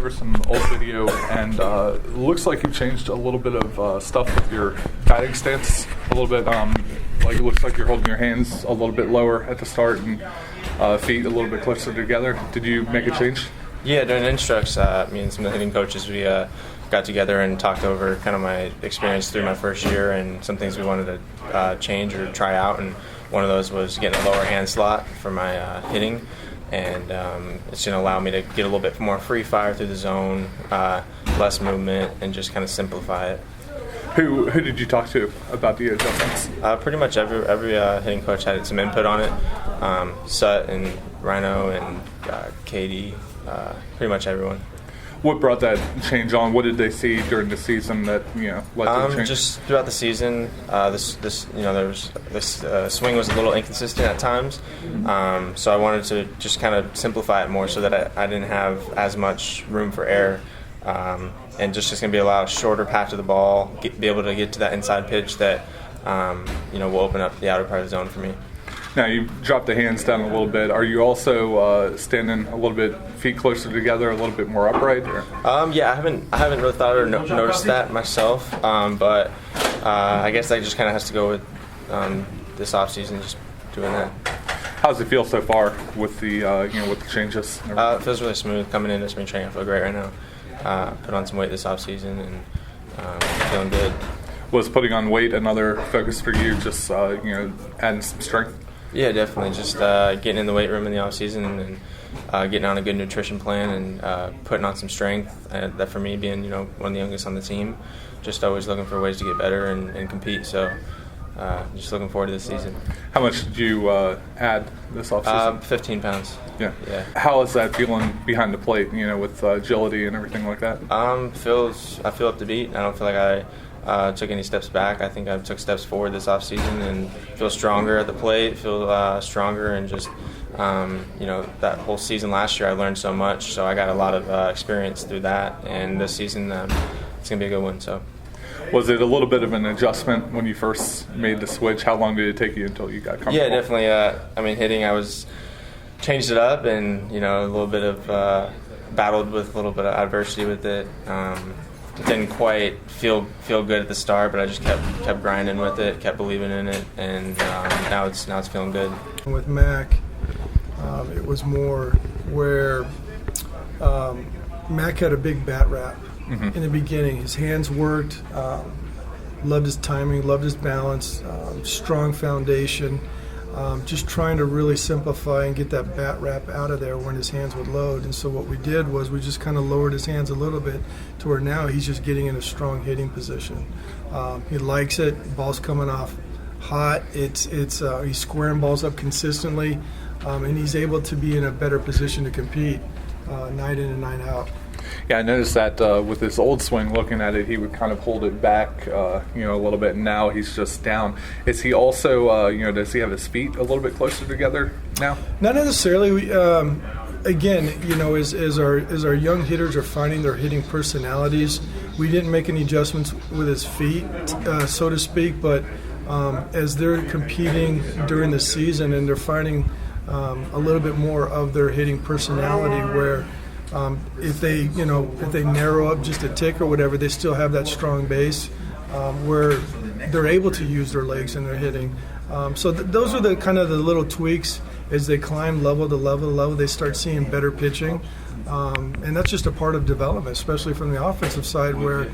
over some old video, and it looks like you changed a little bit of stuff with your batting stance a little bit. Like it looks like you're holding your hands a little bit lower at the start and feet a little bit closer together. Did you make a change? Yeah, during instructs, me and some of the hitting coaches, we got together and talked over kind of my experience through my first year and some things we wanted to change or try out. And one of those was getting a lower hand slot for my hitting. And it's going to allow me to get a little bit more free fire through the zone, less movement, and just kind of simplify it. Who did you talk to about the adjustments? Pretty much every hitting coach had some input on it. Sut and Rhino and Katie, pretty much everyone. What brought that change on? What did they see during the season that led to the change? Just throughout the season, this swing was a little inconsistent at times. So I wanted to just kind of simplify it more so that I didn't have as much room for error, and just going to be allow a shorter patch of the ball, be able to get to that inside pitch that will open up the outer part of the zone for me. Now you dropped the hands down a little bit. Are you also standing a little bit, feet closer together, a little bit more upright? Or? Yeah, I haven't really thought or noticed that myself, but I guess that just kind of has to go with this off season, just doing that. How's it feel so far with the with the changes? It feels really smooth coming into spring training. I feel great right now. Put on some weight this off season and feeling good. Was putting on weight another focus for you? Just adding some strength. Yeah, definitely. Just getting in the weight room in the off season and getting on a good nutrition plan and putting on some strength. That for me, being one of the youngest on the team, just always looking for ways to get better and compete. So just looking forward to this season. How much did you add this off season? 15 pounds. Yeah. How is that feeling behind the plate? With agility and everything like that. I feel up to beat. I don't feel like I took any steps back. I think I took steps forward this offseason and feel stronger at the plate, feel stronger, and just, that whole season last year I learned so much. So I got a lot of experience through that, and this season it's going to be a good one. So, was it a little bit of an adjustment when you first made the switch? How long did it take you until you got comfortable? Yeah, definitely. Hitting, I changed it up and, a little bit of battled with a little bit of adversity with it. Didn't quite feel good at the start, but I just kept grinding with it, kept believing in it, and now it's feeling good. With Mac, it was more where Mac had a big bat wrap in the beginning. His hands worked, loved his timing, loved his balance, strong foundation. Just trying to really simplify and get that bat wrap out of there when his hands would load. And so what we did was we just kind of lowered his hands a little bit to where now he's just getting in a strong hitting position. He likes it. Ball's coming off hot. He's squaring balls up consistently, and he's able to be in a better position to compete night in and night out. Yeah, I noticed that with his old swing, looking at it, he would kind of hold it back, a little bit. And now he's just down. Is he also, does he have his feet a little bit closer together now? Not necessarily. Again, as our young hitters are finding their hitting personalities, we didn't make any adjustments with his feet, so to speak. But as they're competing during the season and they're finding a little bit more of their hitting personality, where if they narrow up just a tick or whatever, they still have that strong base where they're able to use their legs in their hitting. So those are the kind of the little tweaks as they climb level to level to level. They start seeing better pitching, and that's just a part of development, especially from the offensive side, where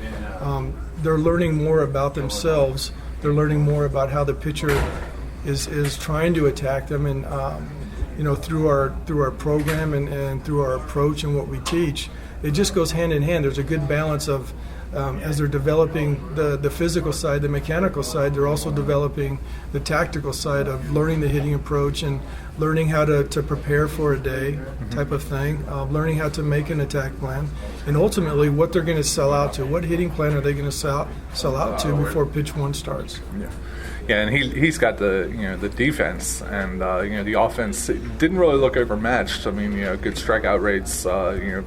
they're learning more about themselves. They're learning more about how the pitcher is trying to attack them, and through our program and through our approach and what we teach, it just goes hand in hand. There's a good balance of as they're developing the physical side, the mechanical side, they're also developing the tactical side of learning the hitting approach and learning how to prepare for a day type of thing, learning how to make an attack plan, and ultimately what they're going to sell out to. What hitting plan are they going to sell out to before pitch one starts? Yeah, and he's got the defense and the offense didn't really look overmatched. I mean, good strikeout rates,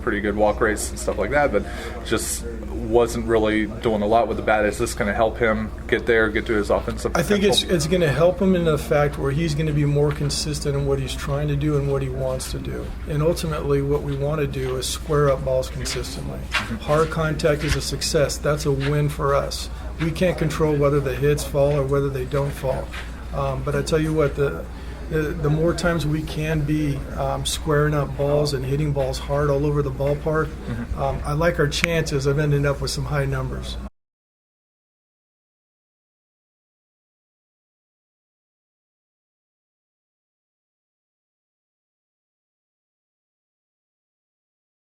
pretty good walk race and stuff like that, but just wasn't really doing a lot with the bat. Is this going to help him get there, get to his offensive I think potential? it's going to help him in the fact where he's going to be more consistent in what he's trying to do and what he wants to do. And ultimately, what we want to do is square up balls consistently. Hard contact is a success. That's a win for us. We can't control whether the hits fall or whether they don't fall. But I tell you what, the more times we can be squaring up balls and hitting balls hard all over the ballpark, I like our chances of ending up with some high numbers.